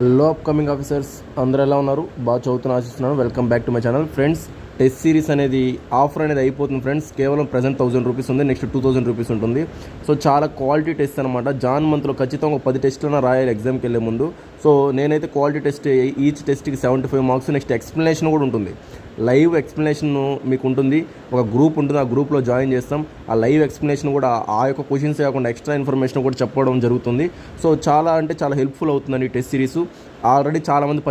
Hello upcoming officers అందరూ ఎలా ఉన్నారు? బాగా చదువుతున్న ఆశిస్తున్నాను. Welcome back to my channel. Friends, test series అనేది ఆఫర్ అనేది అయిపోతుంది ఫ్రెండ్స్. కేవలం ప్రజెంట్ 1000 రూపీస్ ఉంది, నెక్స్ట్ 2000 రూపీస్ ఉంటుంది. సో చాలా క్వాలిటీ టెస్ట్ అనమాట. జాన్ మంత్లో ఖచ్చితంగా 10 టెస్టులైనా రాయాలి ఎగ్జామ్కి వెళ్ళే ముందు. సో నేనైతే క్వాలిటీ టెస్ట్ ఈచ్ టెస్ట్కి 75 మార్క్స్, నెక్స్ట్ ఎక్స్ప్లెనేషన్ కూడా ఉంటుంది. లైవ్ ఎక్స్ప్లెనేషన్ మీకు ఉంటుంది. ఒక గ్రూప్ ఉంటుంది, ఆ గ్రూప్లో జాయిన్ చేస్తాం. ఆ లైవ్ ఎక్స్ప్లెనేషన్ కూడా ఆ యొక్క క్వశ్చన్స్ కాకుండా ఎక్స్ట్రా ఇన్ఫర్మేషన్ కూడా చెప్పడం జరుగుతుంది. సో చాలా అంటే చాలా హెల్ప్ఫుల్ అవుతుందండి ఈ టెస్ట్ సిరీస్. ఆల్రెడీ చాలామంది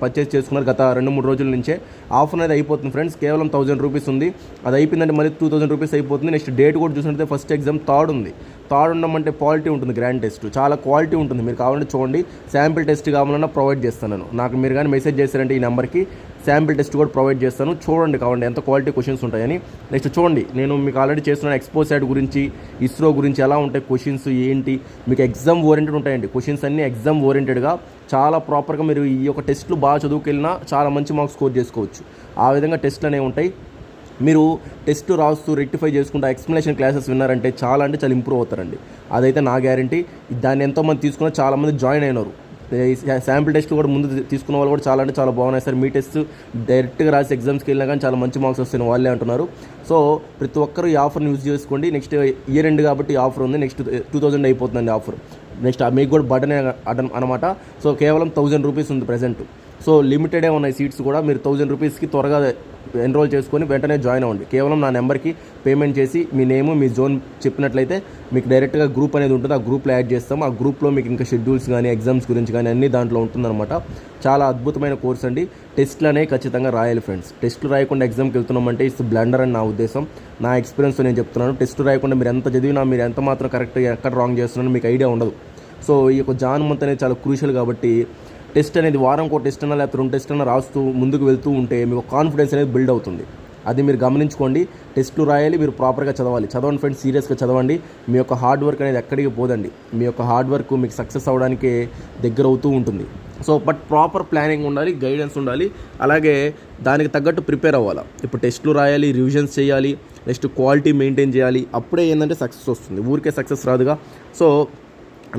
పర్చేస్ చేసుకున్నారు గత 2-3 రోజుల నుంచే. ఆఫర్ అనేది అయిపోతుంది ఫ్రెండ్స్. కేవలం 1000 రూపీస్ ఉంది. అది అయిపోయిందంటే మళ్ళీ 2000 రూపీస్ అయిపోతుంది. నెక్స్ట్ డేట్ కూడా చూసినట్లయితే ఫస్ట్ ఎగ్జామ్ థర్డ్ ఉంది. థర్డ్ ఉండమంటే పాలిటీ ఉంటుంది, గ్రాండ్ టెస్ట్ చాలా క్వాలిటీ ఉంటుంది. మీరు కావాలంటే చూడండి. శాంపిల్ టెస్ట్ కావాలన్నా ప్రొవైడ్ చేస్తాను. నాకు మీరు కానీ మెసేజ్ చేశారంటే ఈ నెంబర్కి శాంపిల్ టెస్ట్ కూడా ప్రొవైడ్ చేస్తాను. చూడండి కావాలంటే ఎంత క్వాలిటీ క్వశ్చన్స్ ఉంటాయని. నెక్స్ట్ చూడండి, నేను మీకు ఆల్రెడీ చేస్తున్నాను ఎక్స్పోసాట్ గురించి, ఇస్రో గురించి ఎలా ఉంటాయి క్వశ్చన్స్ ఏంటి. మీకు ఎగ్జామ్ ఓరియంటెడ్ ఉంటాయండి క్వశ్చన్స్ అన్నీ. ఎగ్జామ్ ఓరియంటెడ్గా చాలా ప్రాపర్గా మీరు ఈ యొక్క టెస్ట్లు బాగా చదువుకెళ్ళినా చాలా మంచి మార్క్స్ స్కోర్ చేసుకోవచ్చు. ఆ విధంగా టెస్ట్లు అనేవి ఉంటాయి. మీరు టెస్ట్ రాస్తూ రెక్టిఫై చేసుకుంటూ ఎక్స్ప్లెనేషన్ క్లాసెస్ విన్నారంటే చాలా అంటే చాలా ఇంప్రూవ్ అవుతారండి. అదైతే నా గ్యారంటీ. దాన్ని ఎంతోమంది తీసుకున్నా చాలామంది జాయిన్ అయినారు. శాంపిల్ టెస్ట్ కూడా ముందు తీసుకున్న వాళ్ళు కూడా చాలా అంటే చాలా బాగున్నాయి సార్. మీ టెస్ట్ డైరెక్ట్గా రాసి ఎగ్జామ్స్కి వెళ్ళినా కానీ చాలా మంచి మార్క్స్ వస్తాయని వాళ్ళే అంటున్నారు. సో ప్రతి ఒక్కరు ఈ ఆఫర్ని యూజ్ చేసుకోండి. నెక్స్ట్ ఇయర్ ఎండ్ కాబట్టి ఆఫర్ ఉంది. నెక్స్ట్ 2000 అయిపోతుందండి ఆఫర్. నెక్స్ట్ మీకు కూడా బటన్ అనమాట. సో కేవలం 1000 రూపీస్ ఉంది ప్రజెంట్. సో లిమిటెడే ఉన్నాయి సీట్స్ కూడా. మీరు 1000 రూపీస్కి త్వరగా ఎన్రోల్ చేసుకొని వెంటనే జాయిన్ అవ్వండి. కేవలం నా నెంబర్కి పేమెంట్ చేసి మీ నేము మీ జోన్ చెప్పినట్లయితే మీకు డైరెక్ట్గా గ్రూప్ అనేది ఉంటుంది. ఆ గ్రూప్లో యాడ్ చేస్తాం. ఆ గ్రూప్లో మీకు ఇంకా షెడ్యూల్స్ కానీ ఎగ్జామ్స్ గురించి కానీ అన్నీ దాంట్లో ఉంటుందన్నమాట. చాలా అద్భుతమైన కోర్స్ అండి. టెస్ట్లు అనేవి ఖచ్చితంగా రాయాలి ఫ్రెండ్స్. టెస్ట్లు రాయకుండా ఎగ్జామ్కి వెళ్తున్నామంటే ఇట్స్ బ్లండర్ అని నా ఉద్దేశం. నా ఎక్స్పీరియన్స్తో నేను చెప్తున్నాను. టెస్ట్లు రాయకుండా మీరు ఎంత చదివినా, మీరు ఎంత మాత్రం కరెక్ట్గా ఎక్కడ రాంగ్ చేస్తున్నారో మీకు ఐడియా ఉండదు. సో ఈ యొక్క జాన్ మంత్ అనేది చాలా క్రూషియల్ కాబట్టి టెస్ట్ అనేది వారంకో టెస్ట్ అన్నా లేకపోతే 2 టెస్ట్ అన్నా రాస్తూ ముందుకు వెళ్తూ ఉంటే మీకు కాన్ఫిడెన్స్ అనేది బిల్డ్ అవుతుంది. అది మీరు గమనించుకోండి. టెస్ట్లు రాయాలి, మీరు ప్రాపర్గా చదవాలి. చదవండి ఫ్రెండ్స్, సీరియస్గా చదవండి. మీ యొక్క హార్డ్ వర్క్ అనేది ఎక్కడికి పోదండి. మీ యొక్క హార్డ్ వర్క్ మీకు సక్సెస్ అవ్వడానికి దగ్గర అవుతూ ఉంటుంది. సో బట్ ప్రాపర్ ప్లానింగ్ ఉండాలి, గైడెన్స్ ఉండాలి, అలాగే దానికి తగ్గట్టు ప్రిపేర్ అవ్వాలి. ఇప్పుడు టెస్ట్లు రాయాలి, రివిజన్స్ చేయాలి, నెక్స్ట్ క్వాలిటీ మెయింటైన్ చేయాలి. అప్పుడే ఏంటంటే సక్సెస్ వస్తుంది. ఊరికే సక్సెస్ రాదుగా. సో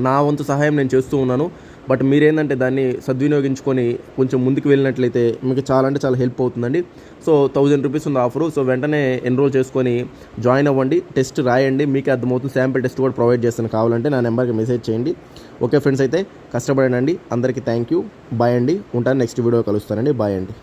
నా వంతు సహాయం నేను చేస్తూ ఉన్నాను. బట్ మీరేంటంటే దాన్ని సద్వినియోగించుకొని కొంచెం ముందుకు వెళ్ళినట్లయితే మీకు చాలా అంటే చాలా హెల్ప్ అవుతుందండి. సో 1000 రూపీస్ ఉంది ఆఫరు. సో వెంటనే ఎన్రోల్ చేసుకొని జాయిన్ అవ్వండి. టెస్ట్ రాయండి, మీకే అర్థమవుతుంది. శాంపిల్ టెస్ట్ కూడా ప్రొవైడ్ చేస్తాను. కావాలంటే నా నెంబర్కి మెసేజ్ చేయండి. ఓకే ఫ్రెండ్స్, అయితే కష్టపడండి. అందరికీ థ్యాంక్ యూ. బాయ్ అండి. ఉంటాను. Next video కలుస్తానండి. బాయ్ అండి.